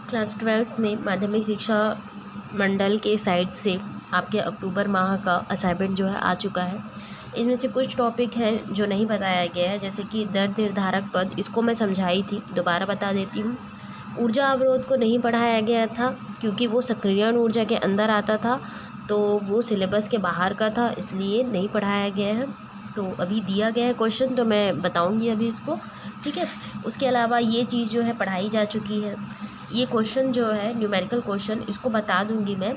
Class 12th में माध्यमिक शिक्षा मंडल के साइड से आपके अक्टूबर माह का असाइनमेंट जो है आ चुका है। इनमें से कुछ टॉपिक हैं जो नहीं बताया गया है, जैसे कि दर निर्धारक पद, इसको मैं समझाई थी, दोबारा बता देती हूँ। ऊर्जा अवरोध को नहीं पढ़ाया गया था क्योंकि वो सक्रियण ऊर्जा के अंदर आता था, तो वो सिलेबस के बाहर का था, इसलिए नहीं पढ़ाया गया है। तो अभी दिया गया है क्वेश्चन, तो मैं बताऊंगी अभी इसको, ठीक है। उसके अलावा ये चीज़ जो है पढ़ाई जा चुकी है। ये क्वेश्चन जो है न्यूमेरिकल क्वेश्चन, इसको बता दूंगी मैं,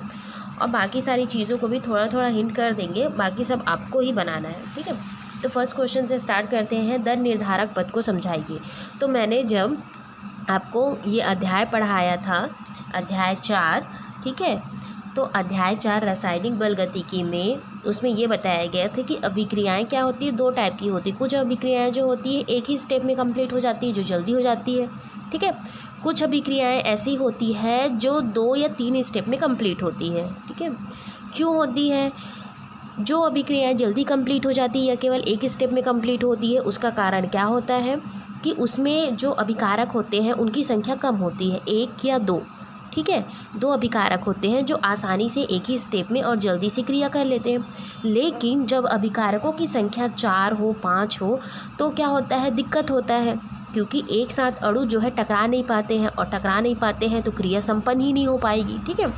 और बाकी सारी चीज़ों को भी थोड़ा थोड़ा हिंट कर देंगे, बाकी सब आपको ही बनाना है, ठीक है। तो फर्स्ट क्वेश्चन से स्टार्ट करते हैं, दर निर्धारक पद को समझाइए। तो मैंने जब आपको ये अध्याय पढ़ाया था, अध्याय 4, ठीक है, तो अध्याय 4 रासायनिक बल गतिकी में उसमें ये बताया गया था कि अभिक्रियाएं क्या होती है, दो टाइप की होती है। कुछ अभिक्रियाएं जो होती है एक ही स्टेप में कंप्लीट हो जाती है, जो जल्दी हो जाती है, ठीक है। कुछ अभिक्रियाएं ऐसी होती है जो 2 या 3 स्टेप में कंप्लीट होती है, ठीक है। क्यों होती है? जो अभिक्रियाएं जल्दी कंप्लीट हो जाती है या केवल एक स्टेप में कंप्लीट होती है, उसका कारण क्या होता है कि उसमें जो अभिकारक होते हैं उनकी संख्या कम होती है, 1 या 2, ठीक है। 2 अभिकारक होते हैं जो आसानी से एक ही स्टेप में और जल्दी से क्रिया कर लेते हैं। लेकिन जब अभिकारकों की संख्या 4 हो, 5 हो, तो क्या होता है, दिक्कत होता है, क्योंकि एक साथ अणु जो है टकरा नहीं पाते हैं, और टकरा नहीं पाते हैं तो क्रिया संपन्न ही नहीं हो पाएगी, ठीक है।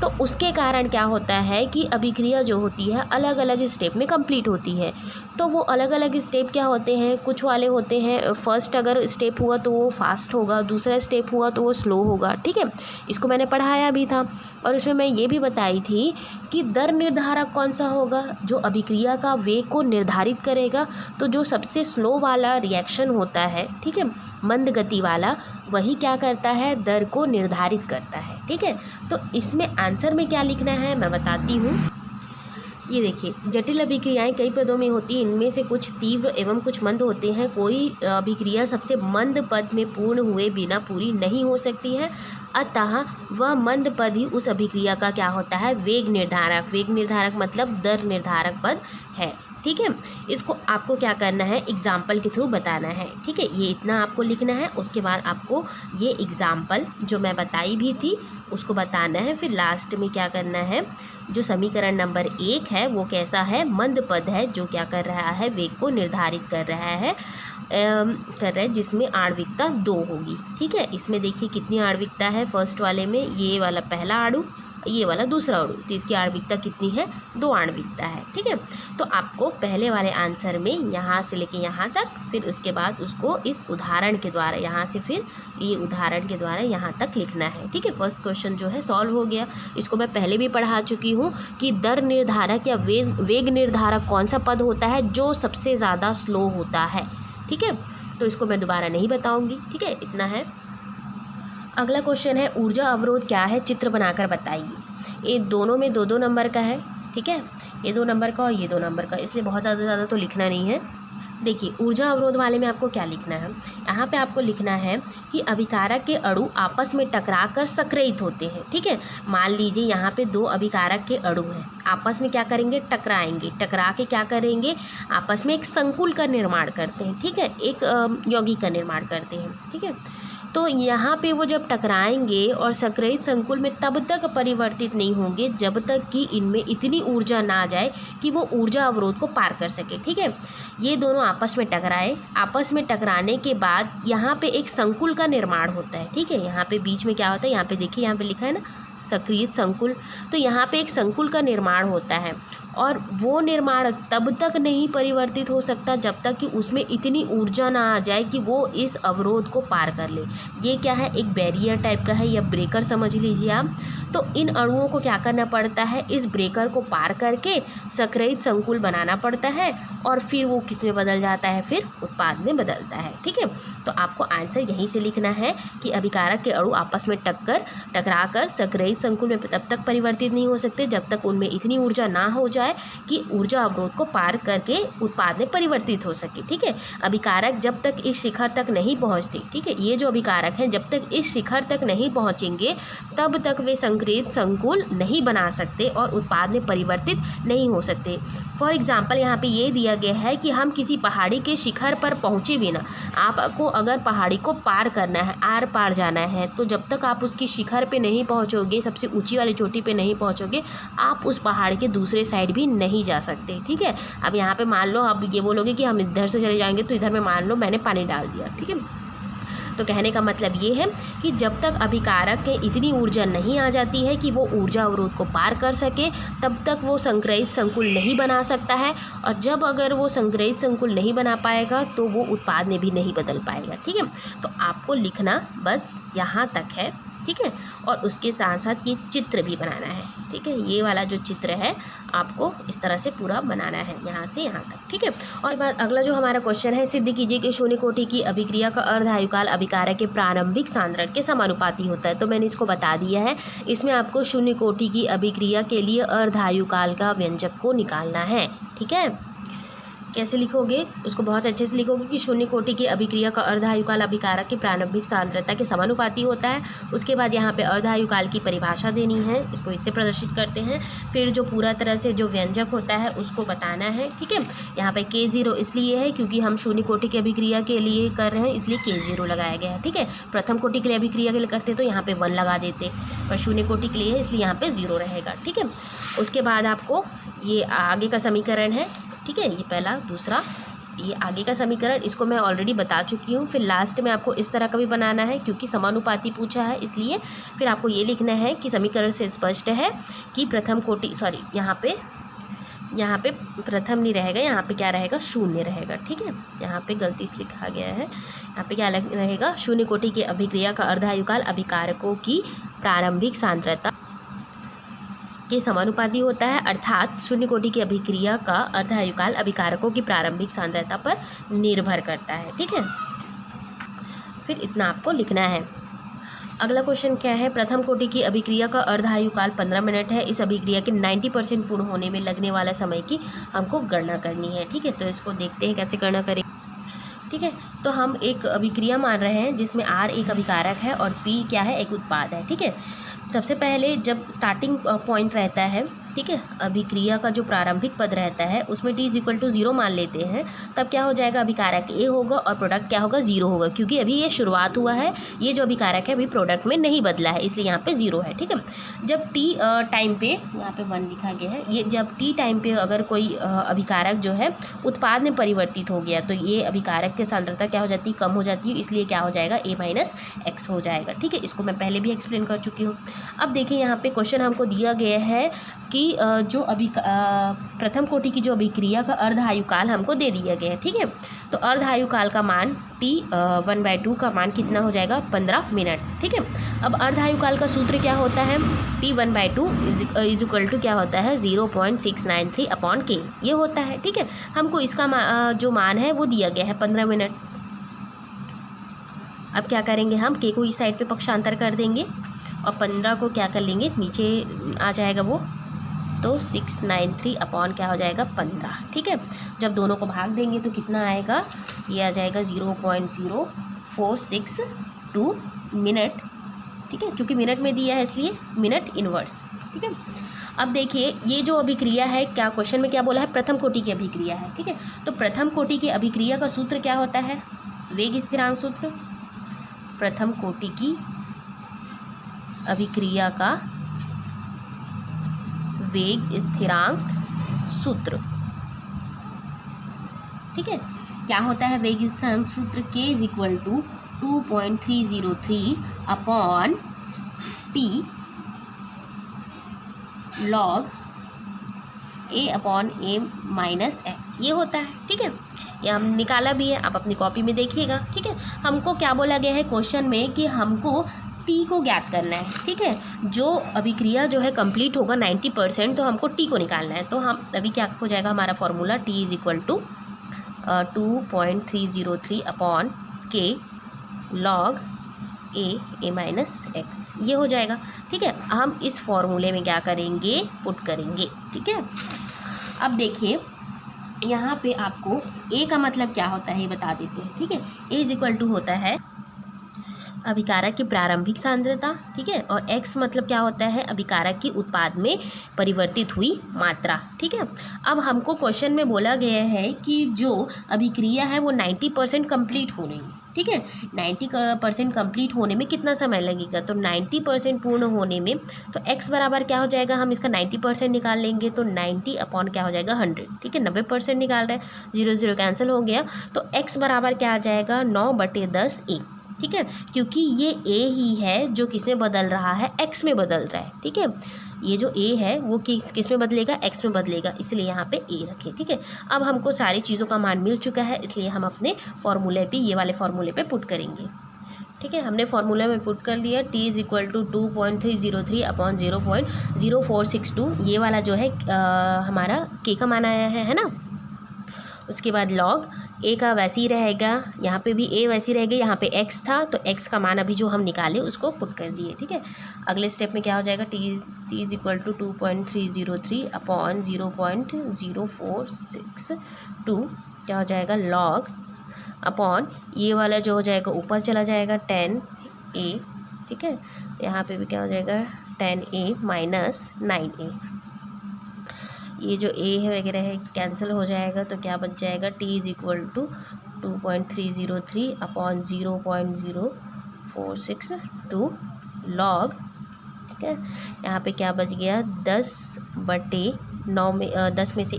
तो उसके कारण क्या होता है कि अभिक्रिया जो होती है अलग अलग स्टेप में कंप्लीट होती है। तो वो अलग अलग स्टेप क्या होते हैं, कुछ वाले होते हैं, फर्स्ट अगर स्टेप हुआ तो वो फास्ट होगा, दूसरा स्टेप हुआ तो वो स्लो होगा, ठीक है। इसको मैंने पढ़ाया भी था, और इसमें मैं ये भी बताई थी कि दर निर्धारक कौन सा होगा, जो अभिक्रिया का वेग को निर्धारित करेगा। तो जो सबसे स्लो वाला रिएक्शन होता है, ठीक है, मंद गति वाला, वही क्या करता है, दर को निर्धारित करता है, ठीक है। तो इसमें आंसर में क्या लिखना है मैं बताती हूँ। ये देखिए, जटिल अभिक्रियाएं कई पदों में होती हैं, इनमें से कुछ तीव्र एवं कुछ मंद होते हैं। कोई अभिक्रिया सबसे मंद पद में पूर्ण हुए बिना पूरी नहीं हो सकती है, अतः वह मंद पद ही उस अभिक्रिया का क्या होता है, वेग निर्धारक। वेग निर्धारक मतलब दर निर्धारक पद है, ठीक है। इसको आपको क्या करना है, एग्जाम्पल के थ्रू बताना है, ठीक है। ये इतना आपको लिखना है, उसके बाद आपको ये एग्जाम्पल जो मैं बताई भी थी उसको बताना है। फिर लास्ट में क्या करना है, जो समीकरण नंबर 1 है वो कैसा है, मंद पद है, जो क्या कर रहा है, वेग को निर्धारित कर रहा है, जिसमें आणविकता 2 होगी, ठीक है। इसमें देखिए कितनी आणविकता है, फर्स्ट वाले में ये वाला पहला अणु, ये वाला दूसरा अणु, तो इसकी आणविकता कितनी है, 2 आणविकता है, ठीक है। तो आपको पहले वाले आंसर में यहाँ से लेके यहाँ तक, फिर उसके बाद उसको इस उदाहरण के द्वारा, यहाँ से फिर ये उदाहरण के द्वारा यहाँ तक लिखना है, ठीक है। फर्स्ट क्वेश्चन जो है सॉल्व हो गया। इसको मैं पहले भी पढ़ा चुकी हूँ कि दर निर्धारक या वेग निर्धारक कौन सा पद होता है जो सबसे ज़्यादा स्लो होता है, ठीक है। तो इसको मैं दोबारा नहीं बताऊँगी, ठीक है, इतना है। अगला क्वेश्चन है, ऊर्जा अवरोध क्या है, चित्र बनाकर बताइए। ये दोनों में 2-2 नंबर का है, ठीक है, ये 2 नंबर का और ये 2 नंबर का, इसलिए बहुत ज़्यादा तो लिखना नहीं है। देखिए, ऊर्जा अवरोध वाले में आपको क्या लिखना है, यहाँ पे आपको लिखना है कि अभिकारक के अणु आपस में टकराकर सक्रियत होते हैं, ठीक है। मान लीजिए यहाँ पे 2 अभिकारक के अणु हैं, आपस में क्या करेंगे, टकराएंगे, टकरा के क्या करेंगे, आपस में एक संकुल का निर्माण करते हैं, ठीक है, एक यौगिक का निर्माण करते हैं, ठीक है। तो यहाँ पे वो जब टकराएंगे और सक्रियत संकुल में तब तक परिवर्तित नहीं होंगे जब तक कि इनमें इतनी ऊर्जा ना आ जाए कि वो ऊर्जा अवरोध को पार कर सके, ठीक है। ये दोनों आपस में टकराए, आपस में टकराने के बाद यहाँ पे एक संकुल का निर्माण होता है, ठीक है। यहाँ पे बीच में क्या होता है, यहाँ पे देखिए, यहाँ पे लिखा है ना सक्रियत संकुल, तो यहाँ पे एक संकुल का निर्माण होता है, और वो निर्माण तब तक नहीं परिवर्तित हो सकता जब तक कि उसमें इतनी ऊर्जा ना आ जाए कि वो इस अवरोध को पार कर ले। ये क्या है, एक बैरियर टाइप का है, या ब्रेकर समझ लीजिए आप। तो इन अणुओं को क्या करना पड़ता है, इस ब्रेकर को पार करके सक्रियत संकुल बनाना पड़ता है, और फिर वो किस में बदल जाता है, फिर उत्पाद में बदलता है, ठीक है। तो आपको आंसर यहीं से लिखना है कि अभिकारक के अणु आपस में टकरा कर सक्रियत संग्रहित संकुल में तब तक परिवर्तित नहीं हो सकते जब तक उनमें इतनी ऊर्जा ना हो जाए कि ऊर्जा अवरोध को पार करके उत्पाद में परिवर्तित हो सके। ठीक है, अभिकारक जब तक इस शिखर तक नहीं पहुंचते, ठीक है, ये जो अभिकारक हैं जब तक इस शिखर तक नहीं पहुंचेंगे तब तक वे संग्रहित संकुल नहीं बना सकते और उत्पाद में परिवर्तित नहीं हो सकते। फॉर एग्जाम्पल यहाँ पे ये दिया गया है कि हम किसी पहाड़ी के शिखर पर पहुँचे बिना, आपको अगर पहाड़ी को पार करना है, आर पार जाना है, तो जब तक आप उसकी शिखर पे नहीं पहुँचोगे, सबसे ऊंची वाली चोटी पे नहीं पहुँचोगे, आप उस पहाड़ के दूसरे साइड भी नहीं जा सकते। ठीक है, अब यहाँ पे मान लो आप ये बोलोगे कि हम इधर से चले जाएंगे, तो इधर में मान लो मैंने पानी डाल दिया। ठीक है, तो कहने का मतलब ये है कि जब तक अभिकारक के इतनी ऊर्जा नहीं आ जाती है कि वो ऊर्जा अवरोध को पार कर सके, तब तक वो संग्रहित संकुल नहीं बना सकता है, और जब अगर वो संग्रहित संकुल नहीं बना पाएगा तो वो उत्पाद में भी नहीं बदल पाएगा। ठीक है, तो आपको लिखना बस यहाँ तक है। ठीक है, और उसके साथ साथ ये चित्र भी बनाना है। ठीक है, ये वाला जो चित्र है आपको इस तरह से पूरा बनाना है, यहाँ से यहाँ तक। ठीक है, और बाद अगला जो हमारा क्वेश्चन है, सिद्ध कीजिए कि शून्य कोटि की अभिक्रिया का अर्धायुकाल अभिकारक के प्रारंभिक सांद्रण के समानुपाती होता है। तो मैंने इसको बता दिया है। इसमें आपको शून्य कोटि की अभिक्रिया के लिए अर्धायुकाल का व्यंजक को निकालना है। ठीक है, कैसे लिखोगे उसको बहुत अच्छे से लिखोगे कि शून्य कोटि की अभिक्रिया का अर्धायुकाल अभिकारक की प्रारंभिक सांद्रता के समानुपाती होता है। उसके बाद यहाँ पे अर्धायुकाल की परिभाषा देनी है, इसको इससे प्रदर्शित करते हैं। फिर जो पूरा तरह से जो व्यंजक होता है उसको बताना है। ठीक है, यहाँ पे K0 इसलिए है क्योंकि हम शून्य कोटि की अभिक्रिया के लिए कर रहे हैं, इसलिए K0 लगाया गया है। ठीक है, प्रथम कोटि के लिए अभिक्रिया के लिए करते तो यहाँ पे 1 लगा देते, पर शून्य कोटि के लिए इसलिए यहाँ पे 0 रहेगा। ठीक है, उसके बाद आपको ये आगे का समीकरण है। ठीक है, ये पहला, दूसरा, ये आगे का समीकरण, इसको मैं ऑलरेडी बता चुकी हूँ। फिर लास्ट में आपको इस तरह का भी बनाना है क्योंकि समानुपाती पूछा है, इसलिए फिर आपको ये लिखना है कि समीकरण से स्पष्ट है कि प्रथम कोटि, सॉरी यहाँ पे प्रथम नहीं रहेगा, यहाँ पे क्या रहेगा, शून्य रहेगा। ठीक है, यहाँ पे गलती से लिखा गया है, यहाँ पे क्या रहेगा, शून्य कोटि के अभिक्रिया का अर्धायुकाल अभिकारकों की प्रारंभिक सांद्रता के समानुपाती होता है, अर्थात शून्य कोटि की अभिक्रिया का अर्धायुकाल अभिकारकों की प्रारंभिक सांद्रता पर निर्भर करता है। ठीक है, फिर इतना आपको लिखना है। अगला क्वेश्चन क्या है, प्रथम कोटि की अभिक्रिया का अर्धायुकाल 15 मिनट है। इस अभिक्रिया के 90% पूर्ण होने में लगने वाला समय की हमको गणना करनी है। ठीक है, तो इसको देखते हैं कैसे गणना करें। ठीक है, तो हम एक अभिक्रिया मान रहे हैं जिसमें R एक अभिकारक है और P क्या है, एक उत्पाद है। ठीक है, सबसे पहले जब स्टार्टिंग पॉइंट रहता है, ठीक है, अभिक्रिया का जो प्रारंभिक पद रहता है उसमें t = 0 मान लेते हैं, तब क्या हो जाएगा, अभिकारक A होगा और प्रोडक्ट क्या होगा, 0 होगा, क्योंकि अभी ये शुरुआत हुआ है, ये जो अभिकारक है अभी प्रोडक्ट में नहीं बदला है, इसलिए यहाँ पे 0 है। ठीक है, जब t टाइम पे, यहाँ पे 1 लिखा गया है, ये जब t टाइम पे अगर कोई अभिकारक जो है उत्पाद में परिवर्तित हो गया तो ये अभिकारक की सांद्रता क्या हो जाती है, कम हो जाती है, इसलिए क्या हो जाएगा, A - X हो जाएगा। ठीक है, इसको मैं पहले भी एक्सप्लेन कर चुकी हूँ। अब देखिए यहाँ पे क्वेश्चन हमको दिया गया है कि जो प्रथम कोटि की जो अभिक्रिया का अर्धायुकाल हमको दे दिया गया है। ठीक है, तो अर्धायुकाल का मान T1/2 का मान कितना हो जाएगा, 15 मिनट। ठीक है, अब अर्धायुकाल का सूत्र क्या होता है, T1/2 = क्या होता है, 0.693/K ये होता है। ठीक है, हमको इसका जो मान है वो दिया गया है 15 मिनट। अब क्या करेंगे, हम K को इस साइड पे पक्षांतर कर देंगे और 15 को क्या कर लेंगे, नीचे आ जाएगा वो, तो 693 क्या हो जाएगा, 15। ठीक है, जब दोनों को भाग देंगे तो कितना आएगा, ये आ जाएगा 0.0462 मिनट। ठीक है, चूँकि मिनट में दिया है इसलिए मिनट इनवर्स। ठीक है, अब देखिए ये जो अभिक्रिया है, क्या क्वेश्चन में क्या बोला है, प्रथम कोटि की अभिक्रिया है। ठीक है, तो प्रथम कोटि की अभिक्रिया का सूत्र क्या होता है, वेग स्थिरांक सूत्र। प्रथम कोटि की अभिक्रिया का वेग स्थिरांक सूत्र। ठीक है, क्या होता है वेग स्थिरांक सूत्र, K = 2.303/T log A/A-X ये होता है। ठीक है, ये हम निकाला भी है, आप अपनी कॉपी में देखिएगा। ठीक है, हमको क्या बोला गया है क्वेश्चन में कि हमको T को ज्ञात करना है। ठीक है, जो अभिक्रिया जो है कंप्लीट होगा 90%, तो हमको T को निकालना है। तो हम अभी क्या हो जाएगा हमारा फॉर्मूला, T = 2.303/K log ए माइनस एक्स, ये हो जाएगा। ठीक है, हम इस फॉर्मूले में क्या करेंगे, पुट करेंगे। ठीक है, अब देखिए यहाँ पे आपको ए का मतलब क्या होता है ये बता देते हैं। ठीक है, ए इज इक्वल टू होता है अभिकारक की प्रारंभिक सांद्रता। ठीक है, और x मतलब क्या होता है, अभिकारक की उत्पाद में परिवर्तित हुई मात्रा। ठीक है, अब हमको क्वेश्चन में बोला गया है कि जो अभिक्रिया है वो 90% कंप्लीट हो रही है। ठीक है, 90% कंप्लीट होने में कितना समय लगेगा, तो 90% पूर्ण होने में तो x बराबर क्या हो जाएगा, हम इसका 90% निकाल लेंगे तो 90 अपॉन क्या हो जाएगा 100। ठीक है, 90% निकाल रहे हैं, 0 0 कैंसिल हो गया, तो x बराबर क्या आ जाएगा 9/10 ए। ठीक है, क्योंकि ये ए ही है जो किस में बदल रहा है, x में बदल रहा है। ठीक है, ये जो ए है वो किस में बदलेगा, x में बदलेगा, इसलिए यहाँ पे ए रखें। ठीक है, अब हमको सारी चीज़ों का मान मिल चुका है, इसलिए हम अपने फॉर्मूले पे, ये वाले फॉर्मूले पे पुट करेंगे। ठीक है, हमने फॉर्मूला में पुट कर लिया, t is equal to 2.303 upon 0.0462, ये वाला जो है हमारा k का मान आया है ना। उसके बाद लॉग ए का वैसे ही रहेगा, यहाँ पे भी ए वैसी रहेगी, यहाँ पे x था तो x का मान अभी जो हम निकाले उसको पुट कर दिए। ठीक है, अगले स्टेप में क्या हो जाएगा, t is equal to 2.303 upon 0.0462 क्या हो जाएगा लॉग अपॉन ये वाला जो हो जाएगा ऊपर चला जाएगा 10a। ठीक है, तो यहाँ पे भी क्या हो जाएगा 10a माइनस 9a, ये जो a है वगैरह है कैंसिल हो जाएगा, तो क्या बच जाएगा t is equal to 2.303 upon 0.0462 log. ठीक है, यहाँ पे क्या बच गया 10/9 में 10 में से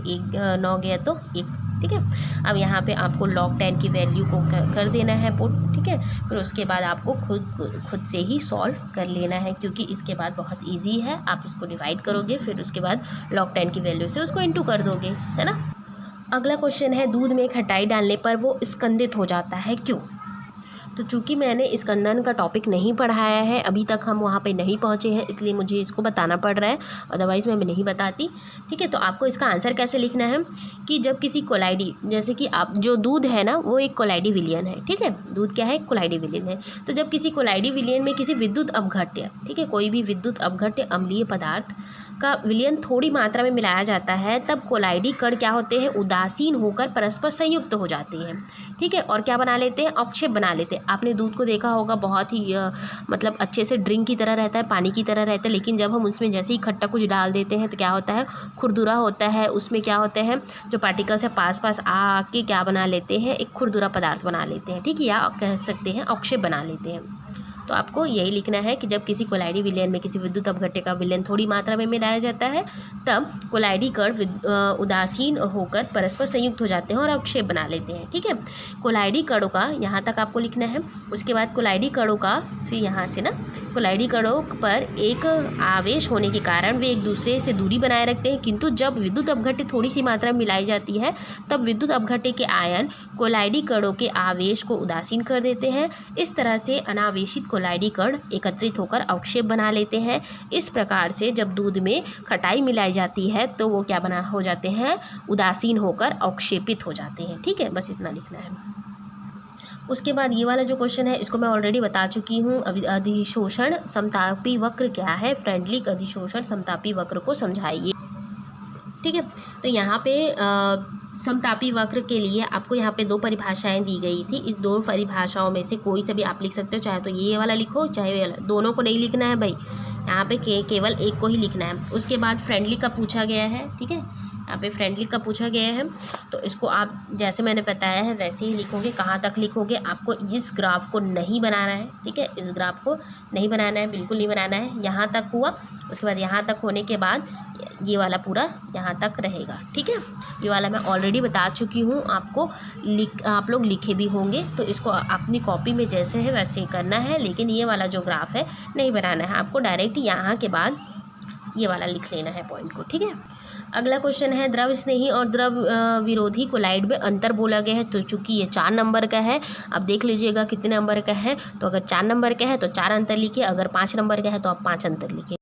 9 गया तो 1। ठीक है, अब यहाँ पे आपको log 10 की वैल्यू को कर देना है पुट। ठीक है, फिर उसके बाद आपको खुद से ही सॉल्व कर लेना है, क्योंकि इसके बाद बहुत इजी है, आप इसको डिवाइड करोगे फिर उसके बाद log 10 की वैल्यू से उसको इंटू कर दोगे, है ना। अगला क्वेश्चन है दूध में खटाई डालने पर वो स्कंदित हो जाता है, क्यों। तो चूँकि मैंने स्कंदन का टॉपिक नहीं पढ़ाया है, अभी तक हम वहाँ पे नहीं पहुँचे हैं, इसलिए मुझे इसको बताना पड़ रहा है, अदरवाइज़ मैं नहीं बताती। ठीक है, तो आपको इसका आंसर कैसे लिखना है कि जब किसी कोलाइडी, जैसे कि आप जो दूध है ना वो एक कोलाइडी विलयन है। ठीक है, दूध क्या है, कोलाइडी विलयन है। तो जब किसी कोलाइडी विलयन में किसी विद्युत अपघट्य, ठीक है, कोई भी विद्युत अपघट्य अम्लीय पदार्थ का विलयन थोड़ी मात्रा में मिलाया जाता है, तब कोलाइडी कण क्या होते हैं, उदासीन होकर परस्पर संयुक्त हो जाते हैं। ठीक है, और क्या बना लेते हैं, अवक्षेप बना लेते हैं। आपने दूध को देखा होगा, बहुत ही मतलब अच्छे से ड्रिंक की तरह रहता है, पानी की तरह रहता है, लेकिन जब हम उसमें जैसे ही खट्टा कुछ डाल देते हैं तो क्या होता है, खुरदुरा होता है, उसमें क्या होते हैं जो पार्टिकल्स है पास पास आके क्या बना लेते हैं, एक खुरदुरा पदार्थ बना लेते हैं। ठीक है, या कह सकते हैं अवक्षेप बना लेते हैं। तो आपको यही लिखना है कि जब किसी कोलाइडी विलयन में किसी विद्युत अपघट्य का विलयन थोड़ी मात्रा में मिलाया जाता है, तब कोलाइडी कण उदासीन होकर परस्पर संयुक्त हो जाते हैं और अवक्षेप बना लेते हैं। ठीक है, कोलाइडी कणों का यहाँ तक आपको लिखना है। उसके बाद कोलाइडी कणों का फिर यहाँ से ना, कोलाइडी कणों पर एक आवेश होने के कारण वे एक दूसरे से दूरी बनाए रखते हैं, किंतु जब विद्युत अपघट्य थोड़ी सी मात्रा में मिलाई जाती है तब विद्युत अपघट्य के आयन कोलाइडी कणों के आवेश को उदासीन कर देते हैं। इस तरह से अनावेशित कोलाइडी कण एकत्रित होकर अवक्षेप बना लेते हैं। इस प्रकार से जब दूध में खटाई मिलाई जाती है तो वो क्या बना हो जाते हैं, उदासीन होकर अवक्षेपित हो जाते हैं। ठीक है, बस इतना लिखना है। उसके बाद ये वाला जो क्वेश्चन है इसको मैं ऑलरेडी बता चुकी हूँ। अधिशोषण समतापी वक्र क्या है, फ्रेंडलिक अधिशोषण समतापी वक्र को समझाइए। ठीक है, तो यहाँ पे समतापी वक्र के लिए आपको यहाँ पे 2 परिभाषाएं दी गई थी। इस 2 परिभाषाओं में से कोई से भी आप लिख सकते हो, चाहे तो ये वाला लिखो चाहे ये वाला, दोनों को नहीं लिखना है भाई, यहाँ पे केवल एक को ही लिखना है। उसके बाद फ्रेंडली का पूछा गया है। ठीक है, यहाँ पे फ्रेंडली का पूछा गया है, तो इसको आप जैसे मैंने बताया है वैसे ही लिखोगे। कहाँ तक लिखोगे, आपको इस ग्राफ को नहीं बनाना है। ठीक है, इस ग्राफ को नहीं बनाना है, बिल्कुल नहीं बनाना है। यहाँ तक हुआ, उसके बाद यहाँ तक होने के बाद ये वाला पूरा यहाँ तक रहेगा। ठीक है, ये वाला मैं ऑलरेडी बता चुकी हूँ आपको, आप लोग लिखे भी होंगे, तो इसको अपनी कॉपी में जैसे है वैसे ही करना है, लेकिन ये वाला जो ग्राफ है नहीं बनाना है आपको, डायरेक्ट यहाँ के बाद ये वाला लिख लेना है पॉइंट को। ठीक है, अगला क्वेश्चन है द्रव स्नेही और द्रव विरोधी कोलाइड में अंतर बोला गया है। तो चूंकि ये 4 नंबर का है, आप देख लीजिएगा कितने नंबर का है। तो अगर 4 नंबर का है तो 4 अंतर लिखिए, अगर 5 नंबर का है तो आप 5 अंतर लिखिए।